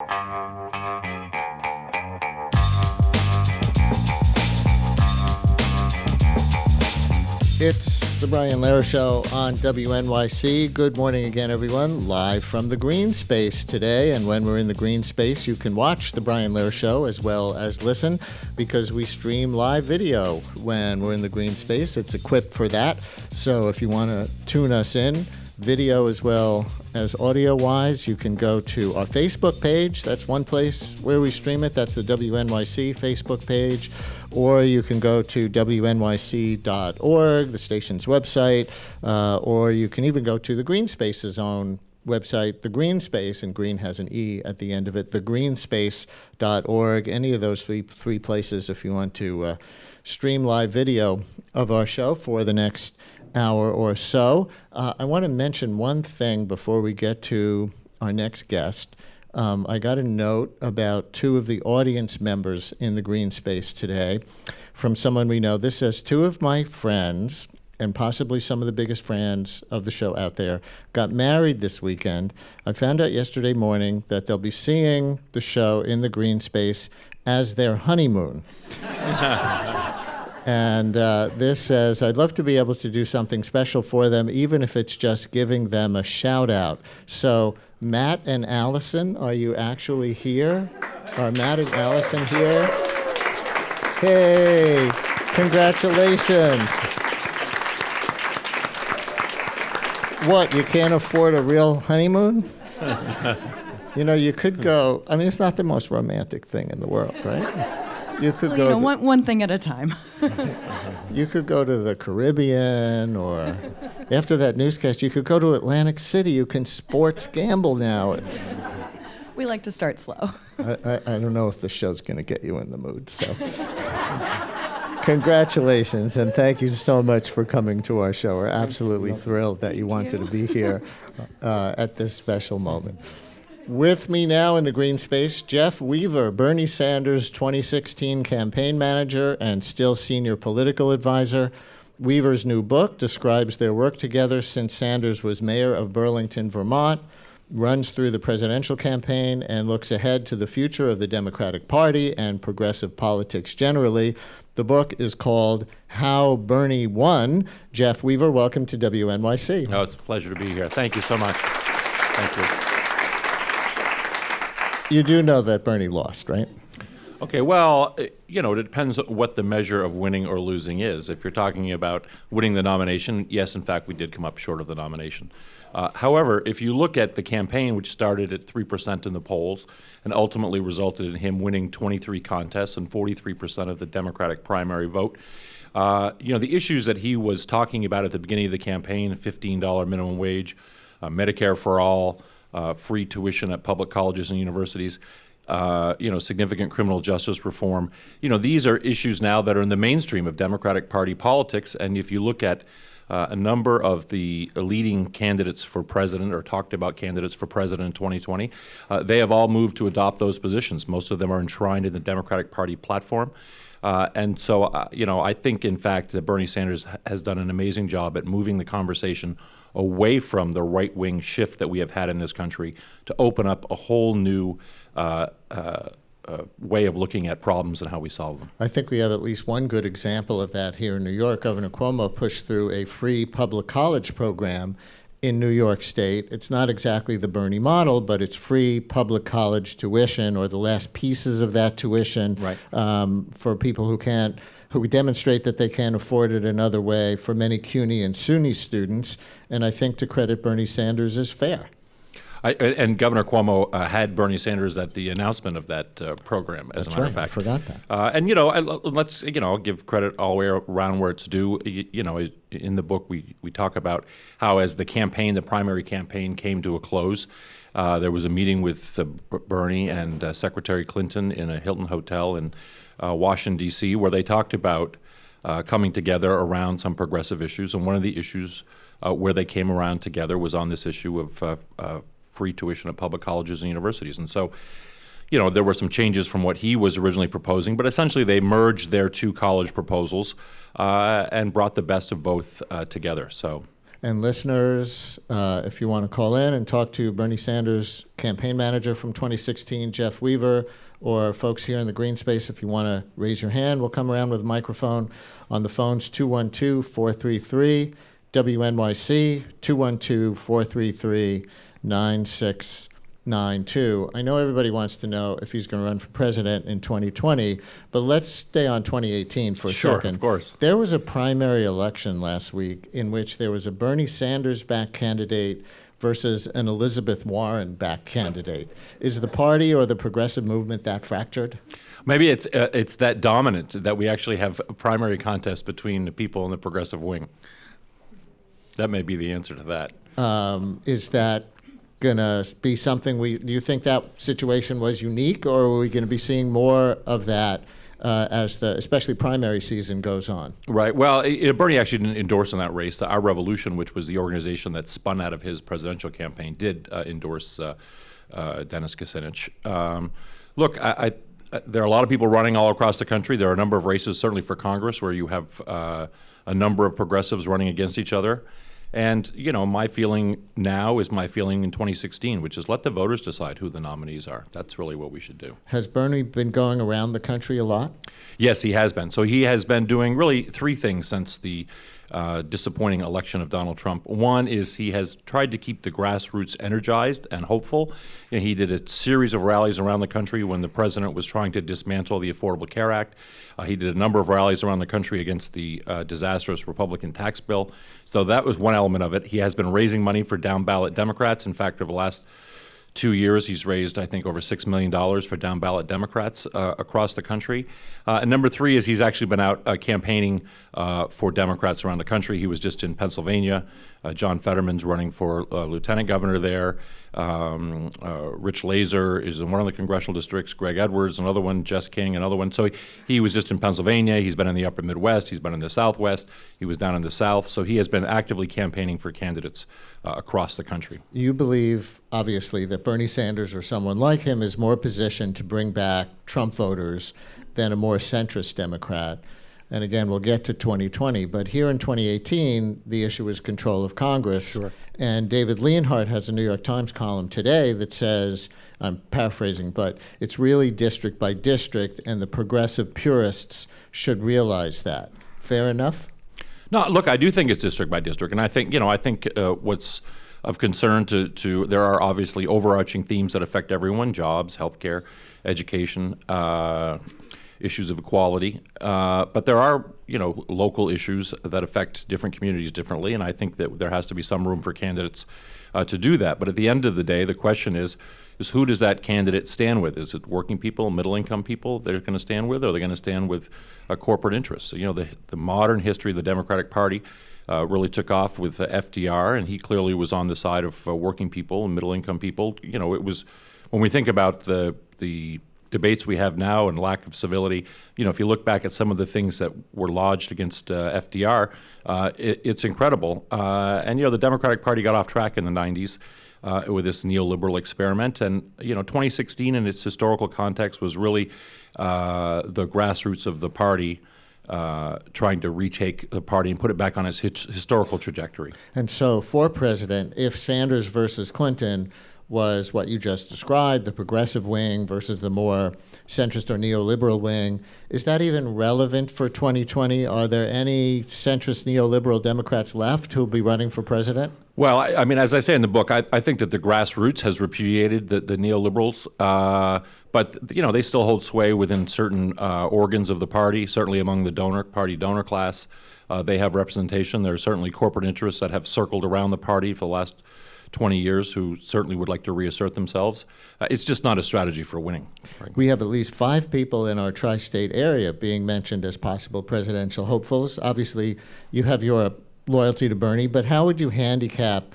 It's the Brian Lehrer Show on WNYC. Good morning again, everyone. Live from the green space today. And when we're in the green space, you can watch the Brian Lehrer Show as well as listen, because we stream live video when we're in the green space. It's equipped for that. So if you want to tune us in, video as well as audio-wise, you can go to our Facebook page. That's one place where we stream it. That's the WNYC Facebook page. Or you can go to WNYC.org, the station's website, or you can even go to the Green Space's own website, The Green Space, and green has an E at the end of it, thegreenspace.org. Any of those three places if you want to stream live video of our show for the next hour or so. I want to mention one thing before we get to our next guest. I got a note about two of the audience members in the green space today from someone we know. This says, two of my friends, and possibly some of the biggest fans of the show out there, got married this weekend. I found out yesterday morning that they'll be seeing the show in the green space as their honeymoon. And this says, I'd love to be able to do something special for them, even if it's just giving them a shout out. So Matt and Allison, are you actually here? Are Matt and Allison here? Hey, congratulations. What, you can't afford a real honeymoon? You know, you could go, I mean, it's not the most romantic thing in the world, right? You could go one thing at a time. You could go to the Caribbean, or after that newscast, you could go to Atlantic City. You can sports gamble now. We like to start slow. I don't know if the show's going to get you in the mood, so. Congratulations, and thank you so much for coming to our show. We're absolutely thrilled that you wanted to be here at this special moment. With me now in the green space, Jeff Weaver, Bernie Sanders' 2016 campaign manager and still senior political advisor. Weaver's new book describes their work together since Sanders was mayor of Burlington, Vermont, runs through the presidential campaign, and looks ahead to the future of the Democratic Party and progressive politics generally. The book is called How Bernie Won. Jeff Weaver, welcome to WNYC. Oh, it's a pleasure to be here. Thank you so much. Thank you. You do know that Bernie lost, right? Okay, well, you know, it depends what the measure of winning or losing is. If you're talking about winning the nomination, yes, in fact, we did come up short of the nomination. However, if you look at the campaign, which started at 3% in the polls and ultimately resulted in him winning 23 contests and 43% of the Democratic primary vote, you know, the issues that he was talking about at the beginning of the campaign, $15 minimum wage, Medicare for all, free tuition at public colleges and universities, you know, significant criminal justice reform. You know, these are issues now that are in the mainstream of Democratic Party politics. And if you look at a number of the leading candidates for president, or talked about candidates for president in 2020, they have all moved to adopt those positions. Most of them are enshrined in the Democratic Party platform. And so, you know, I think, in fact, that Bernie Sanders has done an amazing job at moving the conversation away from the right-wing shift that we have had in this country to open up a whole new way of looking at problems and how we solve them. I think we have at least one good example of that here in New York. Governor Cuomo pushed through a free public college program in New York State. It's not exactly the Bernie model, but it's free public college tuition, or the last pieces of that tuition, right, for people who demonstrate that they can't afford it another way, for many CUNY and SUNY students. And I think to credit Bernie Sanders is fair. And Governor Cuomo had Bernie Sanders at the announcement of that program, as a matter of fact. I forgot that. And, you know, let's, you know, give credit all the way around where it's due. You know, in the book, we talk about how, as the primary campaign came to a close, there was a meeting with Bernie and Secretary Clinton in a Hilton hotel in Washington, D.C., where they talked about coming together around some progressive issues. And one of the issues where they came around together was on this issue of free tuition at public colleges and universities. And so, you know, there were some changes from what he was originally proposing, but essentially they merged their two college proposals and brought the best of both together. So And listeners, if you want to call in and talk to Bernie Sanders' campaign manager from 2016, Jeff Weaver, or folks here in the green space, if you want to raise your hand, we'll come around with a microphone on the phones, 212-433-WNYC, 212-433-9692. I know everybody wants to know if he's going to run for president in 2020, but let's stay on 2018 for a second. Sure, of course. There was a primary election last week in which there was a Bernie Sanders-backed candidate versus an Elizabeth Warren-backed candidate. Is the party or the progressive movement that fractured? Maybe it's that dominant that we actually have a primary contest between the people in the progressive wing. That may be the answer to that. Is that going to be something do you think that situation was unique, or are we going to be seeing more of that as especially primary season goes on? Right. Well, Bernie actually didn't endorse in that race. Our Revolution, which was the organization that spun out of his presidential campaign, did endorse Dennis Kucinich. Look, there are a lot of people running all across the country. There are a number of races, certainly for Congress, where you have a number of progressives running against each other. And, my feeling now is my feeling in 2016, which is let the voters decide who the nominees are. That's really what we should do. Has Bernie been going around the country a lot? Yes, he has been. So he has been doing really three things since the disappointing election of Donald Trump. One is he has tried to keep the grassroots energized and hopeful. He did a series of rallies around the country when the president was trying to dismantle the Affordable Care Act. He did a number of rallies around the country against the disastrous Republican tax bill. So that was one element of it. He has been raising money for down-ballot Democrats. In fact, over the last 2 years, he's raised, I think, over $6 million for down-ballot Democrats across the country. And number three is he's actually been out campaigning for Democrats around the country. He was just in Pennsylvania. John Fetterman's running for lieutenant governor there. Rich Laser is in one of the congressional districts. Greg Edwards, another one. Jess King, another one. So he was just in Pennsylvania. He's been in the upper Midwest. He's been in the Southwest. He was down in the South. So he has been actively campaigning for candidates across the country. You believe, obviously, that Bernie Sanders or someone like him is more positioned to bring back Trump voters than a more centrist Democrat. And again, we'll get to 2020. But here in 2018, the issue is control of Congress. Sure. And David Leonhardt has a New York Times column today that says, I'm paraphrasing, but it's really district by district, and the progressive purists should realize that. Fair enough? No, look, I do think it's district by district. And I think, what's of concern to there are obviously overarching themes that affect everyone: jobs, healthcare, education, issues of equality. But there are, local issues that affect different communities differently, and I think that there has to be some room for candidates to do that. But at the end of the day, the question is who does that candidate stand with? Is it working people, middle-income people they're going to stand with, or are they going to stand with corporate interests? So, the modern history of the Democratic Party really took off with FDR, and he clearly was on the side of working people and middle-income people. It was, when we think about the debates we have now and lack of civility, if you look back at some of the things that were lodged against FDR, it's incredible. And the Democratic Party got off track in the 90s with this neoliberal experiment. And, 2016 in its historical context was really the grassroots of the party trying to retake the party and put it back on its historical trajectory. And so for president, if Sanders versus Clinton was what you just described, the progressive wing versus the more centrist or neoliberal wing, is that even relevant for 2020? Are there any centrist neoliberal Democrats left who will be running for president? Well, I mean, as I say in the book, I think that the grassroots has repudiated the neoliberals, but they still hold sway within certain organs of the party, certainly among the party donor class. They have representation. There are certainly corporate interests that have circled around the party for the last 20 years who certainly would like to reassert themselves. It's just not a strategy for winning. Right? We have at least 5 people in our tri-state area being mentioned as possible presidential hopefuls. Obviously, you have your loyalty to Bernie, but how would you handicap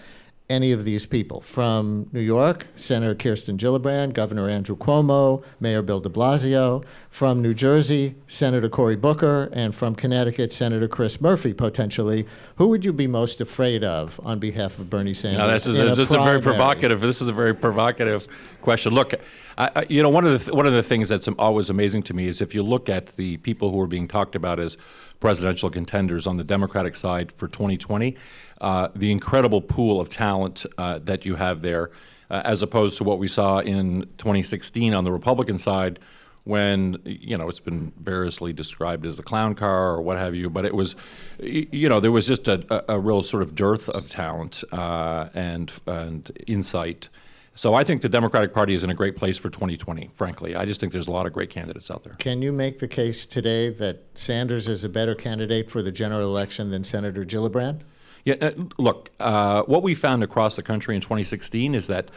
any of these people? From New York, Senator Kirsten Gillibrand, Governor Andrew Cuomo, Mayor Bill de Blasio. From New Jersey, Senator Cory Booker, and from Connecticut, Senator Chris Murphy, potentially. Who would you be most afraid of on behalf of Bernie Sanders? Now, this is a very provocative question. Look, One of the things that's always amazing to me is if you look at the people who are being talked about as presidential contenders on the Democratic side for 2020, the incredible pool of talent that you have there, as opposed to what we saw in 2016 on the Republican side, when it's been variously described as a clown car or what have you, but it was, there was just a real sort of dearth of talent and insight. So I think the Democratic Party is in a great place for 2020, frankly. I just think there's a lot of great candidates out there. Can you make the case today that Sanders is a better candidate for the general election than Senator Gillibrand? Yeah, look, what we found across the country in 2016 is that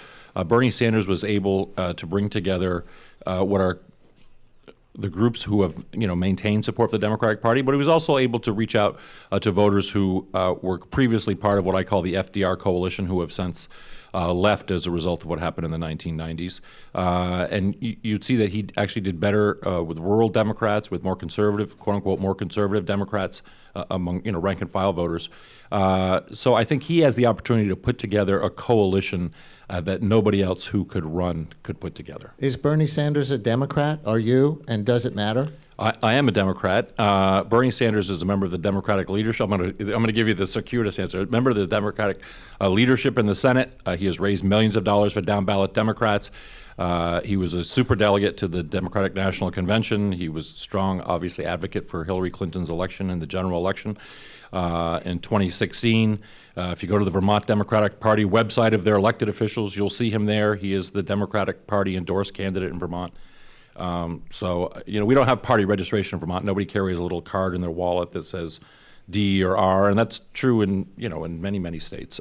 Bernie Sanders was able to bring together what are the groups who have maintained support for the Democratic Party, but he was also able to reach out to voters who were previously part of what I call the FDR coalition, who have since left as a result of what happened in the 1990s. And you'd see that he actually did better with rural Democrats, with more conservative, quote unquote, more conservative Democrats among rank and file voters. So I think he has the opportunity to put together a coalition that nobody else who could run could put together. Is Bernie Sanders a Democrat? Are you? And does it matter? I am a Democrat. Bernie Sanders is a member of the Democratic leadership. I'm going to give you the circuitous answer. Member of the Democratic leadership in the Senate. He has raised millions of dollars for down ballot Democrats. He was a superdelegate to the Democratic National Convention. He was a strong, obviously, advocate for Hillary Clinton's election in the general election in 2016. If you go to the Vermont Democratic Party website of their elected officials, you'll see him there. He is the Democratic Party endorsed candidate in Vermont. So we don't have party registration in Vermont. Nobody carries a little card in their wallet that says D or R, and that's true in many, many states.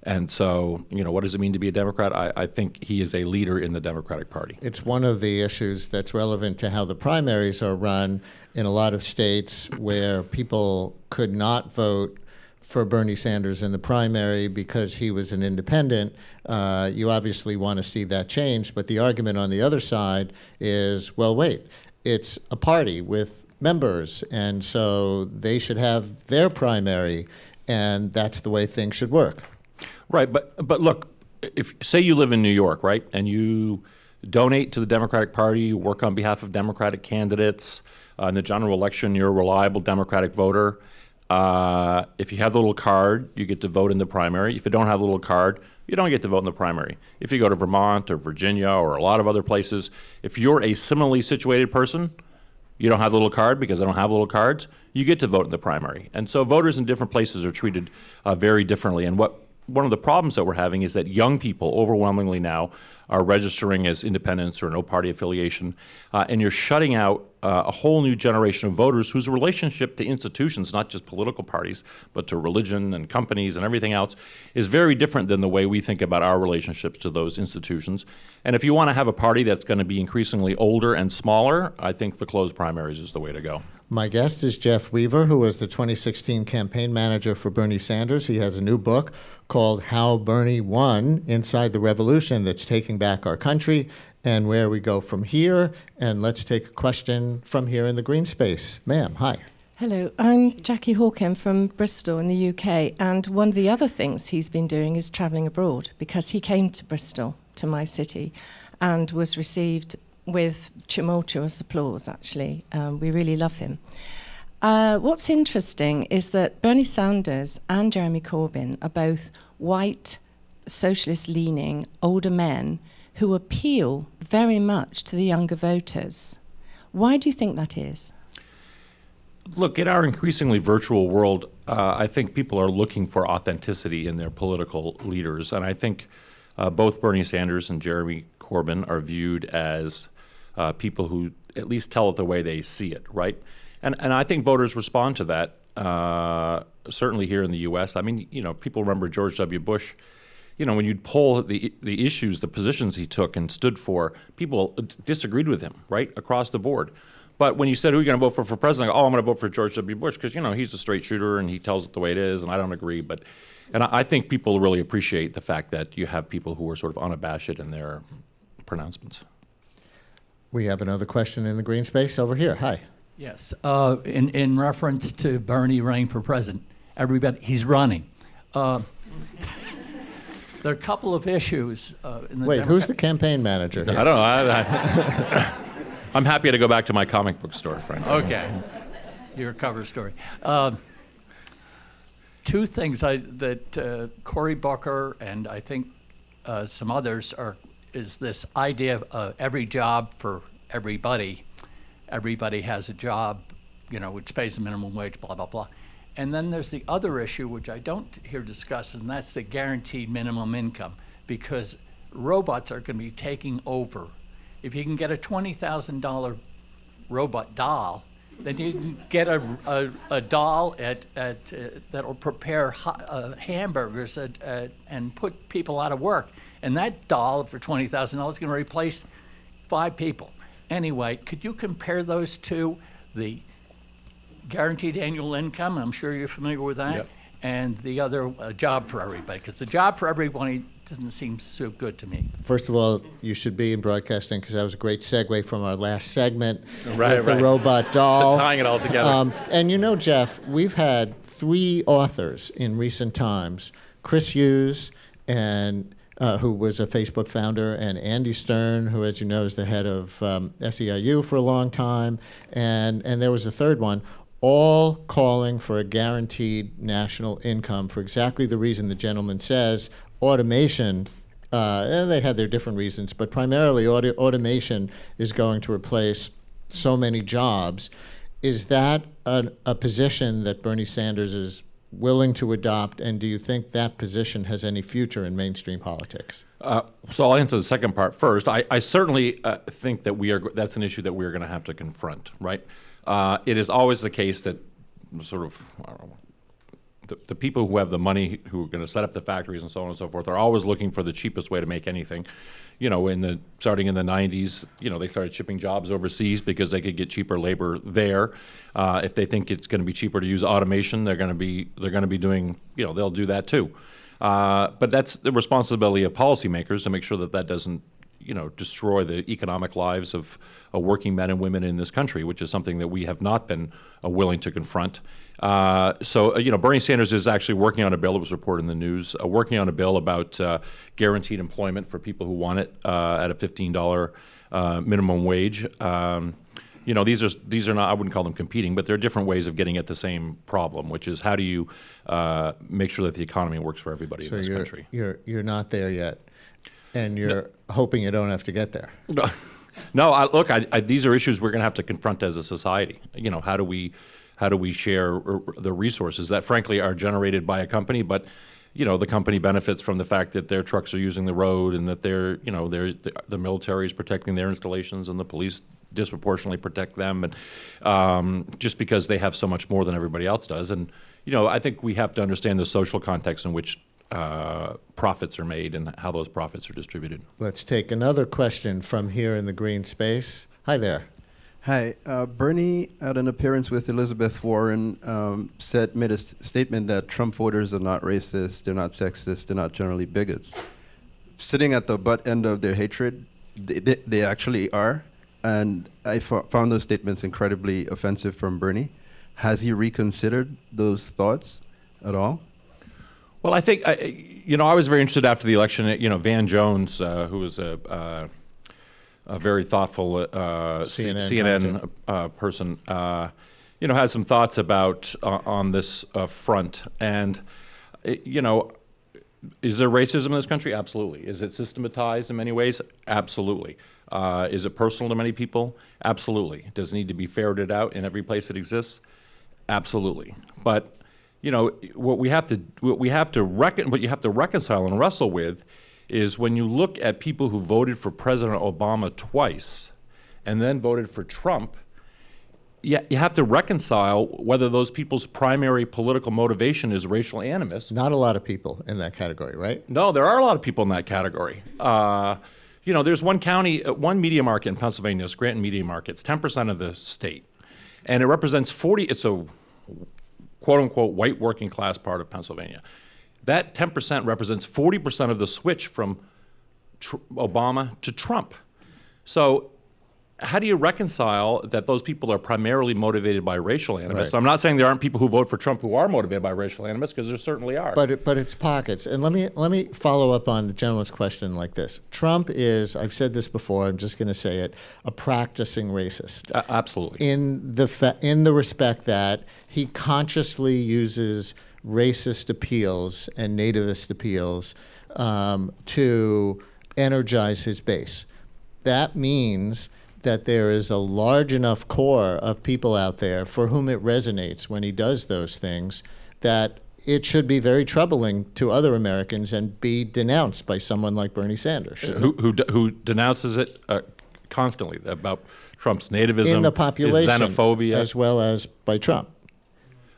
And so, what does it mean to be a Democrat? I think he is a leader in the Democratic Party. It's one of the issues that's relevant to how the primaries are run in a lot of states where people could not vote for Bernie Sanders in the primary because he was an independent. You obviously want to see that change, but the argument on the other side is, well, wait, it's a party with members, and so they should have their primary, and that's the way things should work. Right, but look, if say you live in New York, right, and you donate to the Democratic Party, you work on behalf of Democratic candidates, in the general election, you're a reliable Democratic voter. If you have the little card, you get to vote in the primary. If you don't have the little card, you don't get to vote in the primary. If you go to Vermont or Virginia or a lot of other places, if you're a similarly situated person, you don't have the little card because they don't have little cards, you get to vote in the primary. And so voters in different places are treated very differently. And one of the problems that we're having is that young people overwhelmingly now are registering as independents or no party affiliation, and you're shutting out a whole new generation of voters whose relationship to institutions, not just political parties, but to religion and companies and everything else, is very different than the way we think about our relationships to those institutions. And if you want to have a party that's going to be increasingly older and smaller, I think the closed primaries is the way to go. My guest is Jeff Weaver, who was the 2016 campaign manager for Bernie Sanders. He has a new book called How Bernie Won Inside the Revolution that's taking back our country and where we go from here. And let's take a question from here in the green space. Ma'am, hi. Hello, I'm Jackie Hawken from Bristol in the UK, and one of the other things he's been doing is travelling abroad, because he came to Bristol, to my city, and was received with tumultuous applause, actually. We really love him. What's interesting is that Bernie Sanders and Jeremy Corbyn are both white, socialist-leaning, older men who appeal very much to the younger voters. Why do you think that is? Look, in our increasingly virtual world, I think people are looking for authenticity in their political leaders. And I think both Bernie Sanders and Jeremy Corbyn are viewed as people who at least tell it the way they see it, right? And I think voters respond to that, certainly here in the U.S. I mean, people remember George W. Bush. When you'd poll the issues, the positions he took and stood for, people disagreed with him, right, across the board. But when you said, who are you going to vote for president? I'm going to vote for George W. Bush because, he's a straight shooter and he tells it the way it is, and I don't agree. And I think people really appreciate the fact that you have people who are sort of unabashed in their pronouncements. We have another question in the green space over here. Hi. Yes, in reference to Bernie running for president, everybody, he's running. There are a couple of issues in the Wait, who's the campaign manager I here? don't know. I'm happy to go back to my comic book store, Frank. Okay, your cover story. Two things that Cory Booker and I think some others is this idea of every job for everybody. Everybody has a job, which pays the minimum wage, blah, blah, blah. And then there's the other issue, which I don't hear discussed, and that's the guaranteed minimum income, because robots are going to be taking over. If you can get a $20,000 robot doll, then you can get a doll that'll prepare hamburgers and put people out of work. And that doll for $20,000 is going to replace 5 people. Anyway, could you compare those two, the guaranteed annual income, I'm sure you're familiar with that, Yep. and the other job for everybody? Because the job for everybody doesn't seem so good to me. First of all, you should be in broadcasting because that was a great segue from our last segment Right, with right. the robot doll. Tying it all together. And Jeff, we've had 3 authors in recent times, Chris Hughes, and who was a Facebook founder, and Andy Stern, who, as you know, is the head of SEIU for a long time, and there was a third one, all calling for a guaranteed national income for exactly the reason the gentleman says. Automation, and they had their different reasons, but primarily automation is going to replace so many jobs. Is that a position that Bernie Sanders is willing to adopt, and do you think that position has any future in mainstream politics? So I'll answer the second part first. I certainly think that that's an issue that we are going to have to confront, right? It is always the case that sort of, I don't know, the people who have the money, who are going to set up the factories and so on and so forth, are always looking for the cheapest way to make anything. Starting in the 90s, they started shipping jobs overseas because they could get cheaper labor there. If they think it's going to be cheaper to use automation, they're going to be doing, they'll do that too. But that's the responsibility of policymakers to make sure that doesn't, destroy the economic lives of working men and women in this country, which is something that we have not been willing to confront. Bernie Sanders is actually working on a bill that was reported in the news, working on a bill about guaranteed employment for people who want it at a $15 minimum wage. These are not, I wouldn't call them competing, but they're different ways of getting at the same problem, which is how do you make sure that the economy works for everybody in this country. You're not there yet, and you're hoping you don't have to get there. No, these are issues we're going to have to confront as a society. How do we share the resources that, frankly, are generated by a company, but the company benefits from the fact that their trucks are using the road, and that the military is protecting their installations, and the police disproportionately protect them, and just because they have so much more than everybody else does. And I think we have to understand the social context in which profits are made and how those profits are distributed. Let's take another question from here in the green space. Hi there. Hi. Bernie, at an appearance with Elizabeth Warren, made a statement that Trump voters are not racist, they're not sexist, they're not generally bigots. Sitting at the butt end of their hatred, they actually are. And I found those statements incredibly offensive from Bernie. Has he reconsidered those thoughts at all? Well, I think, I was very interested after the election. Van Jones, who was a very thoughtful CNN person, had some thoughts about on this front. And, is there racism in this country? Absolutely. Is it systematized in many ways? Absolutely. Is it personal to many people? Absolutely. Does it need to be ferreted out in every place it exists? Absolutely. But what you have to reconcile and wrestle with is when you look at people who voted for President Obama twice and then voted for Trump, you have to reconcile whether those people's primary political motivation is racial animus. Not a lot of people in that category, right? No, there are a lot of people in that category. There's one media market in Pennsylvania, Scranton Media Market. It's 10% of the state. And it represents it's a quote-unquote white working class part of Pennsylvania. That 10% represents 40% of the switch from Obama to Trump. So how do you reconcile that those people are primarily motivated by racial animus? Right. I'm not saying there aren't people who vote for Trump who are motivated by racial animus, because there certainly are. But it's pockets. And let me follow up on the gentleman's question like this. Trump is, I've said this before, I'm just going to say it, a practicing racist. Absolutely. In the respect that he consciously uses racist appeals and nativist appeals to energize his base. That means that there is a large enough core of people out there for whom it resonates when he does those things, that it should be very troubling to other Americans and be denounced by someone like Bernie Sanders. Who denounces it constantly about Trump's nativism, In the population, his xenophobia. as well as by Trump.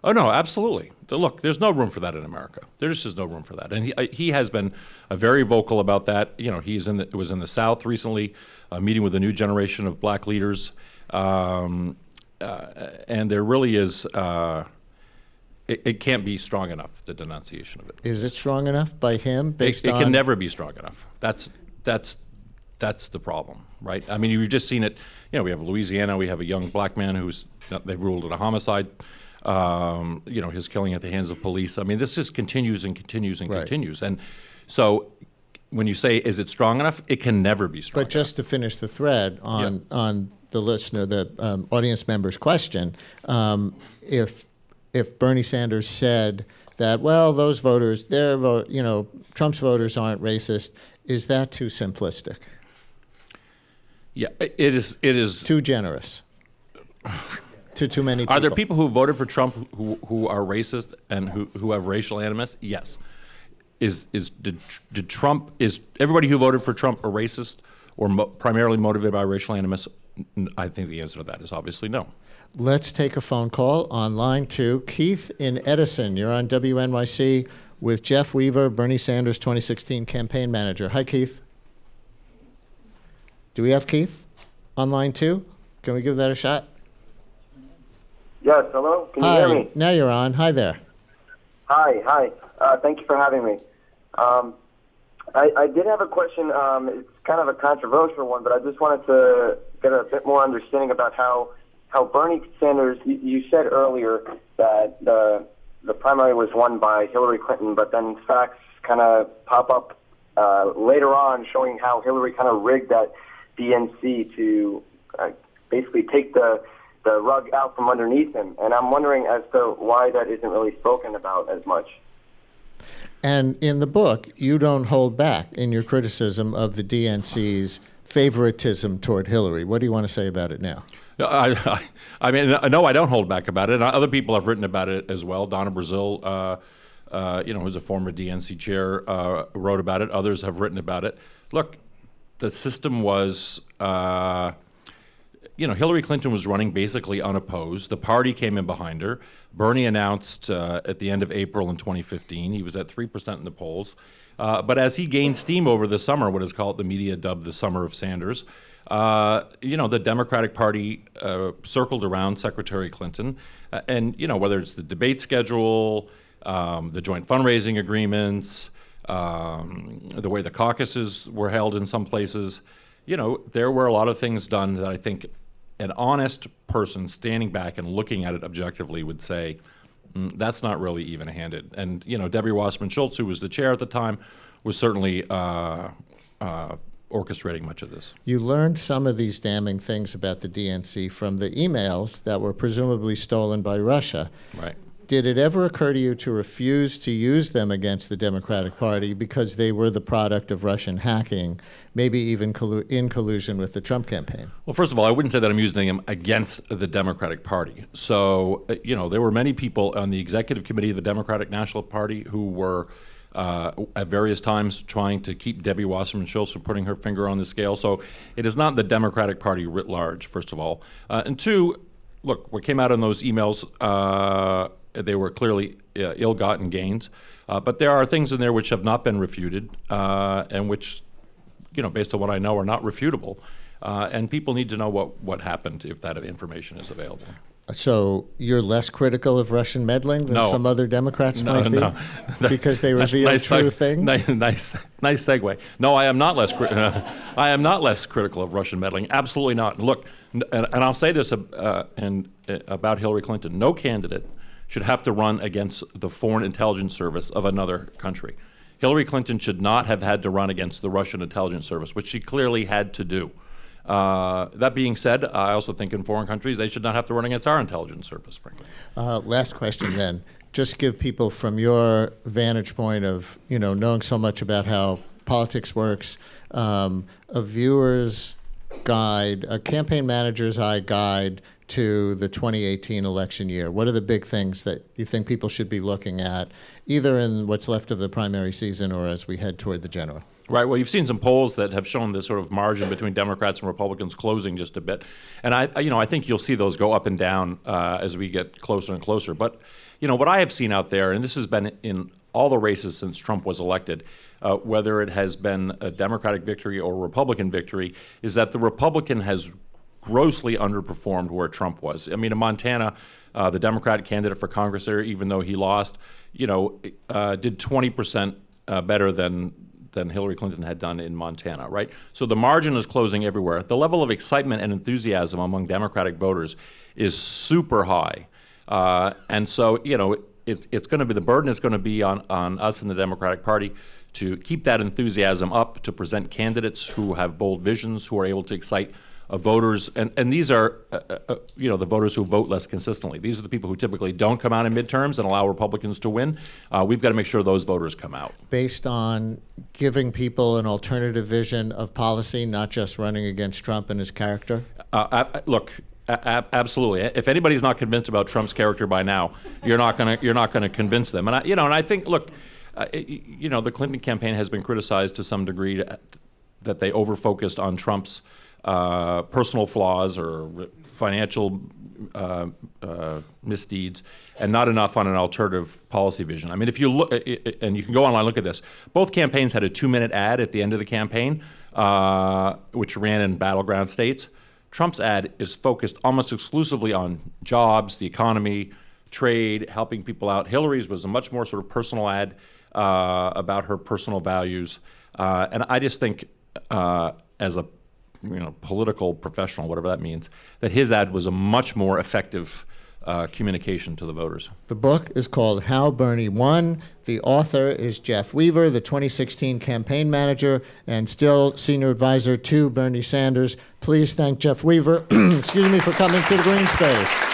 Oh, no, absolutely. Look, there's no room for that in America. There just is no room for that. And he has been very vocal about that. You know, was in the South recently, meeting with a new generation of black leaders. And there really is, it can't be strong enough, the denunciation of it. Is it strong enough by him It can never be strong enough. That's the problem, right? I mean, you've just seen it. You know, we have Louisiana. We have a young black man they've ruled it a homicide. His killing at the hands of police. I mean, this just continues and continues and continues. And so when you say, is it strong enough? It can never be strong enough. But just to finish the thread on the listener, the audience member's question, if Bernie Sanders said that, well, those voters, Trump's voters aren't racist, is that too simplistic? Yeah, it is Too generous? To too many people? Are there people who voted for Trump who are racist and who have racial animus? Yes. Did everybody who voted for Trump a racist or primarily motivated by racial animus? I think the answer to that is obviously no. Let's take a phone call on line 2. Keith in Edison, you're on WNYC with Jeff Weaver, Bernie Sanders' 2016 campaign manager. Hi, Keith. Do we have Keith on line 2? Can we give that a shot? Yes, hello? Can you hear me? Now you're on. Hi there. Hi. Thank you for having me. I did have a question. It's kind of a controversial one, but I just wanted to get a bit more understanding about how Bernie Sanders, you said earlier that the primary was won by Hillary Clinton, but then facts kind of pop up later on showing how Hillary kind of rigged that DNC to basically take the rug out from underneath him. And I'm wondering as to why that isn't really spoken about as much. And in the book, you don't hold back in your criticism of the DNC's favoritism toward Hillary. What do you want to say about it now? I mean, no, I don't hold back about it. Other people have written about it as well. Donna Brazil, who's a former DNC chair, wrote about it. Others have written about it. Look, the system was... Hillary Clinton was running basically unopposed. The party came in behind her. Bernie announced at the end of April in 2015, he was at 3% in the polls. But as he gained steam over the summer, what is called the media dubbed the summer of Sanders, the Democratic Party circled around Secretary Clinton. And, whether it's the debate schedule, the joint fundraising agreements, the way the caucuses were held in some places, there were a lot of things done that I think an honest person standing back and looking at it objectively would say, that's not really even-handed. And, Debbie Wasserman Schultz, who was the chair at the time, was certainly orchestrating much of this. You learned some of these damning things about the DNC from the emails that were presumably stolen by Russia. Right. Did it ever occur to you to refuse to use them against the Democratic Party because they were the product of Russian hacking, maybe even in collusion with the Trump campaign? Well, first of all, I wouldn't say that I'm using them against the Democratic Party. So, there were many people on the executive committee of the Democratic National Party who were at various times trying to keep Debbie Wasserman Schultz from putting her finger on the scale. So it is not the Democratic Party writ large, first of all. And two, look, what came out in those emails, they were clearly ill-gotten gains. But there are things in there which have not been refuted and which, based on what I know, are not refutable. And people need to know what happened if that information is available. So you're less critical of Russian meddling than No. some other Democrats No, might be? no. Because they reveal true things? Nice segue. No, I am not less critical of Russian meddling. Absolutely not. Look, and I'll say this about Hillary Clinton. No candidate should have to run against the Foreign Intelligence Service of another country. Hillary Clinton should not have had to run against the Russian intelligence service, which she clearly had to do. That being said, I also think in foreign countries they should not have to run against our intelligence service, frankly. Last question then. Just give people from your vantage point of, knowing so much about how politics works, a viewer's guide, a campaign manager's eye guide to the 2018 election year. What are the big things that you think people should be looking at, either in what's left of the primary season or as we head toward the general? Right. Well, you've seen some polls that have shown the sort of margin between Democrats and Republicans closing just a bit, and I think you'll see those go up and down as we get closer and closer. But what I have seen out there, and this has been in all the races since Trump was elected, whether it has been a Democratic victory or a Republican victory, is that the Republican has grossly underperformed where Trump was. I mean, in Montana, the Democratic candidate for Congress there, even though he lost, did 20% better than Hillary Clinton had done in Montana, right? So the margin is closing everywhere. The level of excitement and enthusiasm among Democratic voters is super high. And so, it's going to be, the burden is going to be on us in the Democratic Party to keep that enthusiasm up, to present candidates who have bold visions, who are able to excite voters, and these are, the voters who vote less consistently. These are the people who typically don't come out in midterms and allow Republicans to win. We've got to make sure those voters come out. Based on giving people an alternative vision of policy, not just running against Trump and his character? Look, absolutely. If anybody's not convinced about Trump's character by now, you're not going to convince them. And I think, look, the Clinton campaign has been criticized to some degree that they over-focused on Trump's personal flaws or financial misdeeds, and not enough on an alternative policy vision. I mean, if you look, and you can go online and look at this, both campaigns had a 2-minute ad at the end of the campaign, which ran in battleground states. Trump's ad is focused almost exclusively on jobs, the economy, trade, helping people out. Hillary's was a much more sort of personal ad about her personal values. And I just think as a political professional, whatever that means, that his ad was a much more effective communication to the voters. The book is called How Bernie Won. The author is Jeff Weaver, the 2016 campaign manager and still senior advisor to Bernie Sanders. Please thank Jeff Weaver, excuse me, for coming to the Green Space.